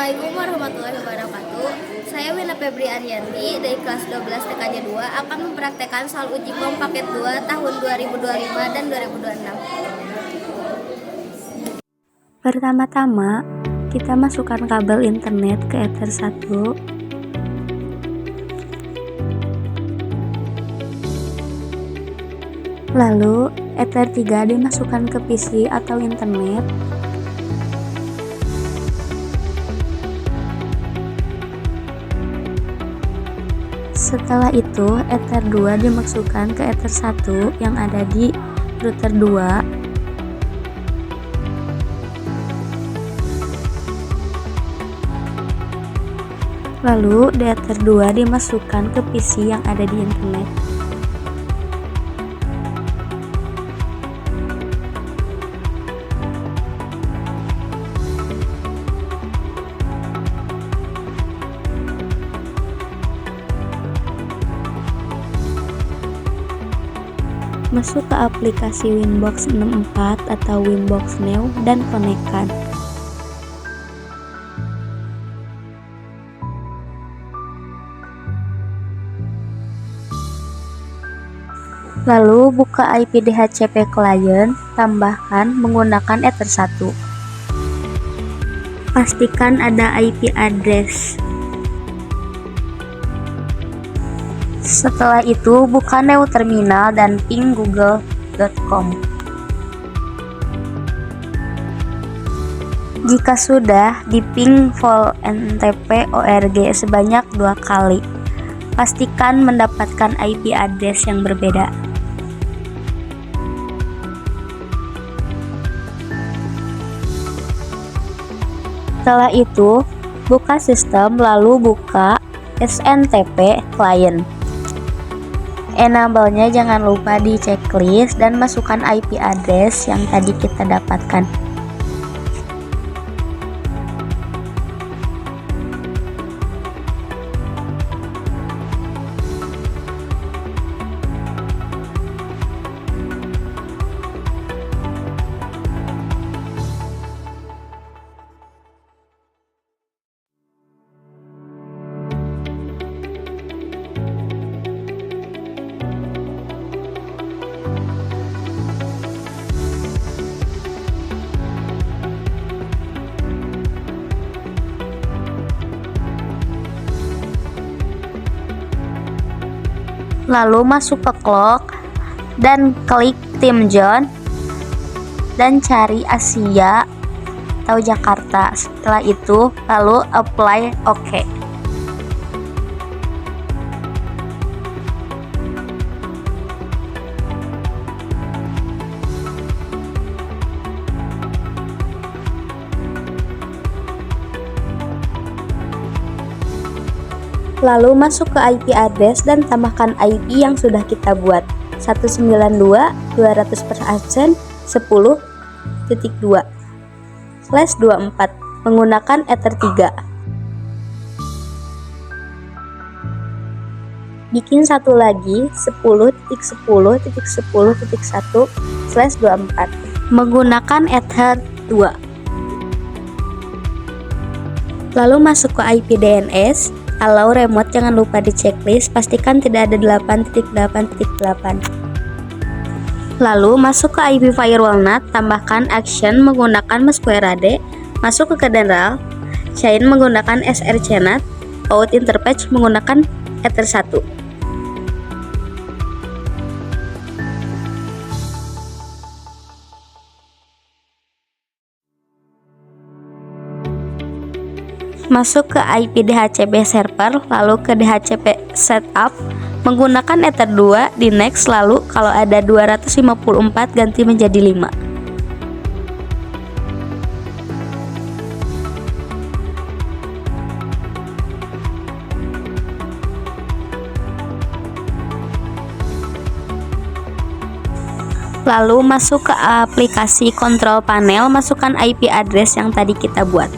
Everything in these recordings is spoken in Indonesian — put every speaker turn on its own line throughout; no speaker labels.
Assalamualaikum warahmatullahi wabarakatuh. Saya Wina Febri Arianti dari kelas 12 TKJ 2 akan mempraktekkan soal uji POM paket 2 tahun 2025 dan 2026.
Pertama-tama, kita masukkan kabel internet ke Ether 1. Lalu, Ether 3 dimasukkan ke PC atau internet. Setelah itu, Ether 2 dimasukkan ke Ether 1 yang ada di router 2. Lalu, di Ether 2 dimasukkan ke PC yang ada di internet. Masuk ke aplikasi Winbox 64 atau Winbox Neo dan konekkan. Lalu buka IP DHCP client, tambahkan menggunakan Ether 1. Pastikan ada IP address. Setelah itu, buka Neo Terminal dan ping google.com. Jika sudah, di-ping vol ntp org sebanyak 2 kali. Pastikan mendapatkan IP address yang berbeda. Setelah itu, buka sistem lalu buka SNTP client. Enable-nya jangan lupa di checklist dan masukkan IP address yang tadi kita dapatkan. Lalu masuk ke clock dan klik time zone dan cari Asia atau Jakarta. Setelah itu lalu apply OK. Lalu masuk ke IP address dan tambahkan IP yang sudah kita buat, 192.200% 10.2/24 menggunakan Ether 3. Bikin satu lagi 10.10.10.1/24 menggunakan Ether 2. Lalu masuk ke IP DNS. Allow remote jangan lupa di checklist, pastikan tidak ada 8.8.8. Lalu masuk ke IP firewall NAT, tambahkan action menggunakan MSQRAD, masuk ke general, chain menggunakan srcNAT, out interface menggunakan Ether 1. Masuk ke IP DHCP server, lalu ke DHCP setup menggunakan Ether 2, di next, lalu kalau ada 254 ganti menjadi 5. Lalu masuk ke aplikasi control panel, masukkan IP address yang tadi kita buat.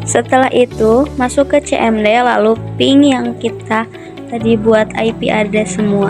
Setelah itu masuk ke CMD, lalu ping yang kita tadi buat IP address semua.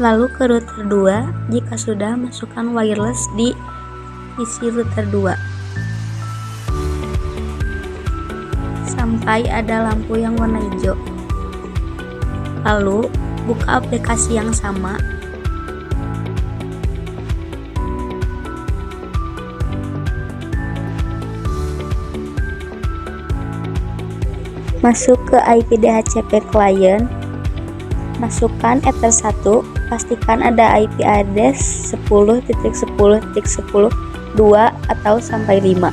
Lalu ke router 2, jika sudah masukkan wireless di PC router 2 sampai ada lampu yang warna hijau. Lalu buka aplikasi yang sama. Masuk ke IP DHCP client, masukkan Ether 1, pastikan ada IP address 10.10.10 2 atau sampai 5.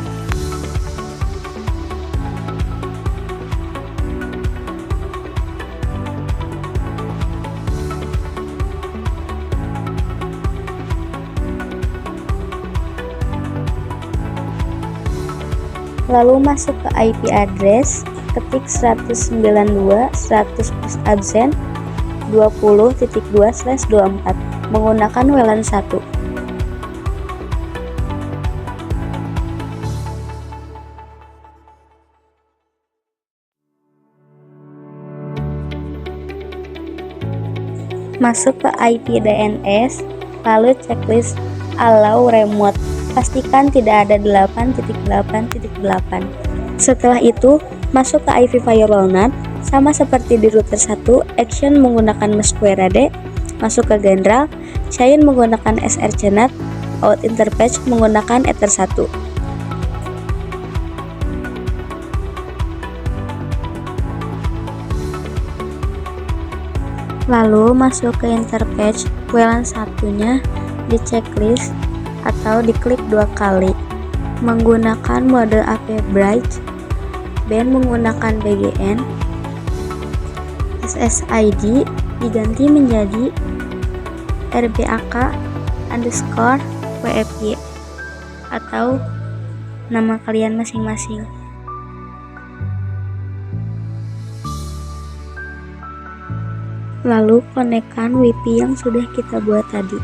Lalu masuk ke IP address, ketik 192.100 plus absen 20.2/24 menggunakan WLAN 1. Masuk ke IP DNS, lalu checklist allow remote, pastikan tidak ada 8.8.8. Setelah itu masuk ke IP firewall NAT. Sama seperti di router 1, action menggunakan MSQRAD, masuk ke general, chain menggunakan srcNAT, out interface menggunakan Ether 1. Lalu masuk ke interface WLAN satunya, di checklist atau diklik 2 kali. Menggunakan mode AP Bright, band menggunakan BGN, SSID diganti menjadi RBAK_WFY atau nama kalian masing-masing. Lalu konekkan WiFi yang sudah kita buat tadi.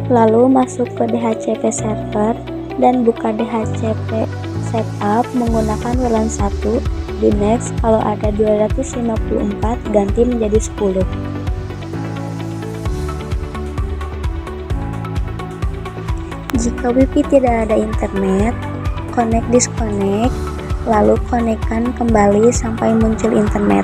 Lalu masuk ke DHCP server dan buka DHCP setup menggunakan WLAN 1. Di next, kalau ada 254 ganti menjadi 10. Jika WiFi tidak ada internet, connect disconnect, lalu konekkan kembali sampai muncul internet.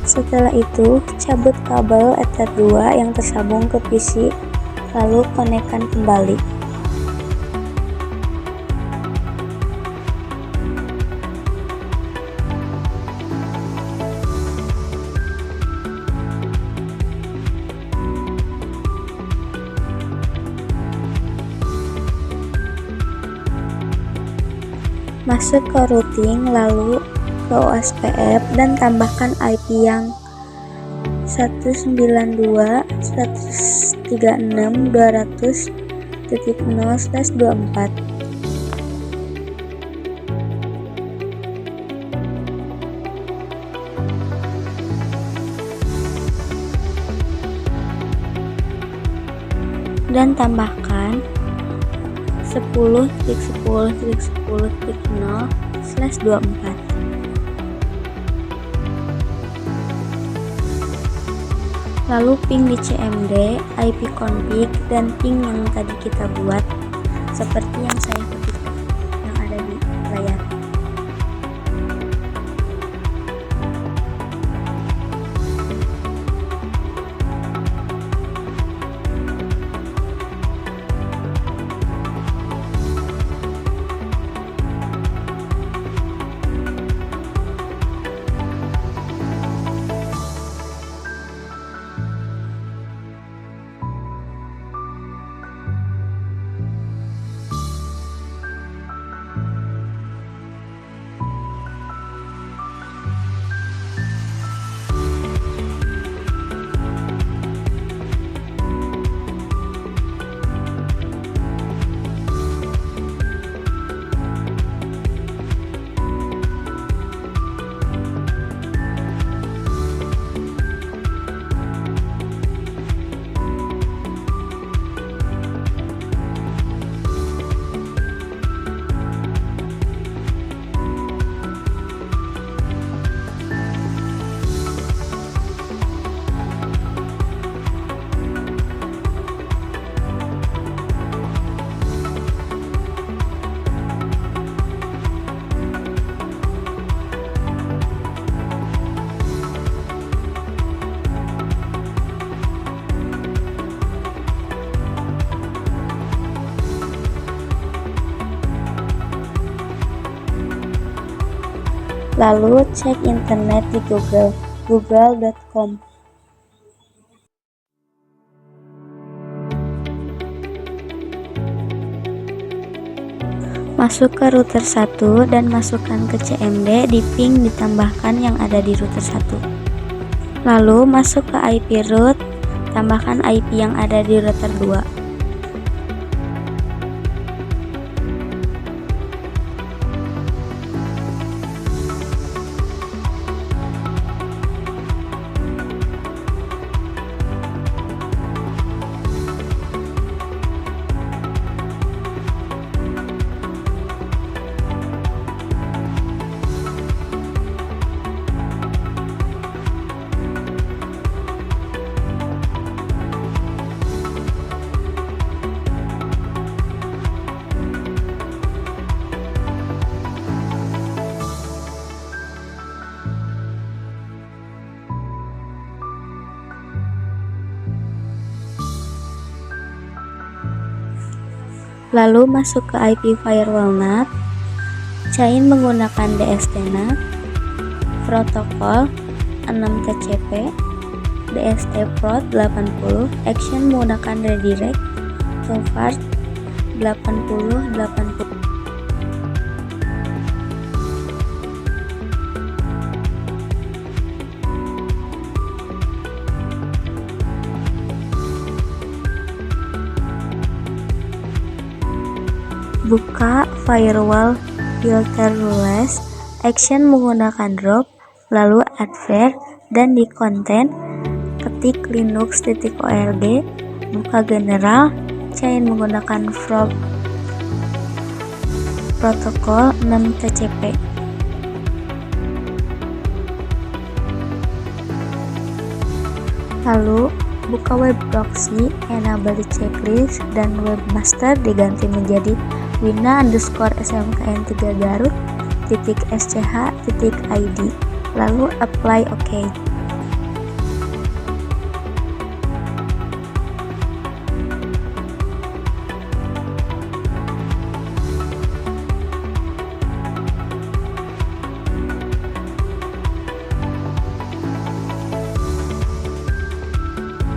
Setelah itu, cabut kabel Ether 2 yang tersambung ke PC, lalu konekkan kembali. Masuk ke routing, lalu ke OSPF dan tambahkan IP yang 192.136.200 10.0/24. Dan tambahkan 10.10.10.0/24. Lalu ping di CMD, IP config, dan ping yang tadi kita buat seperti yang saya ketik yang ada di layar. Lalu cek internet di Google, google.com. Masuk ke router 1 dan masukkan ke CMD di ping ditambahkan yang ada di router 1. Lalu masuk ke IP root, tambahkan IP yang ada di router 2. Lalu masuk ke IP firewall NAT, chain menggunakan DST-NAT, protokol 6TCP, DST prot 80, action menggunakan redirect, topart 80. Buka firewall filter rules, action menggunakan drop, lalu adver, dan di content ketik linux.org, buka general, chain menggunakan protokol 6TCP. Lalu buka web proxy, enable di checklist, dan webmaster diganti menjadi wina_smkn3 garut.sch.id, lalu apply OK.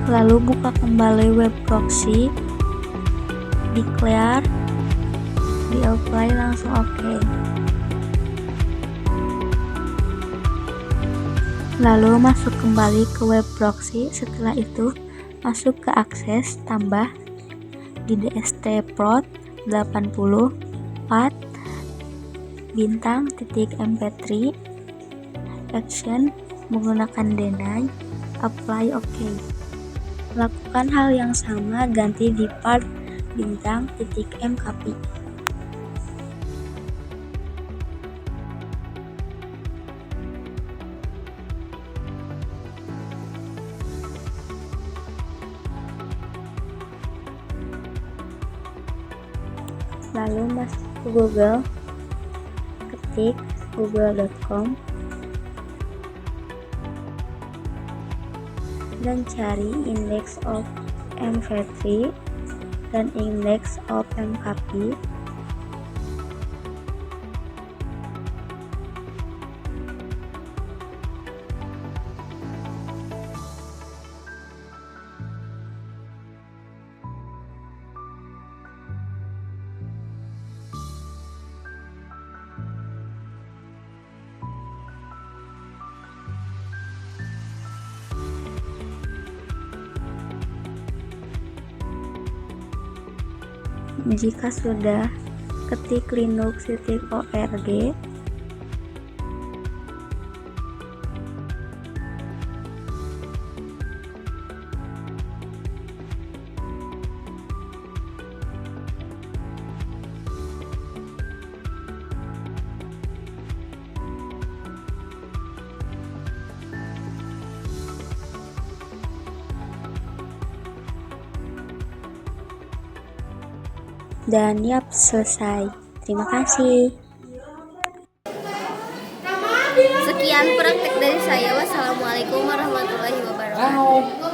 Lalu buka kembali web proxy, declare, di apply, langsung OK. Lalu masuk kembali ke web proxy, setelah itu masuk ke akses, tambah, di DST-Prod 80 path bintang titik mp3 action menggunakan deny apply OK. Lakukan hal yang sama ganti di part bintang titik mcopy. Lalu masuk ke Google, ketik google.com dan cari index of mp3 dan index of mcopy. Jika sudah, ketik linux.org dan yap, selesai. Terima kasih.
Sekian praktek dari saya. Wassalamualaikum warahmatullahi wabarakatuh.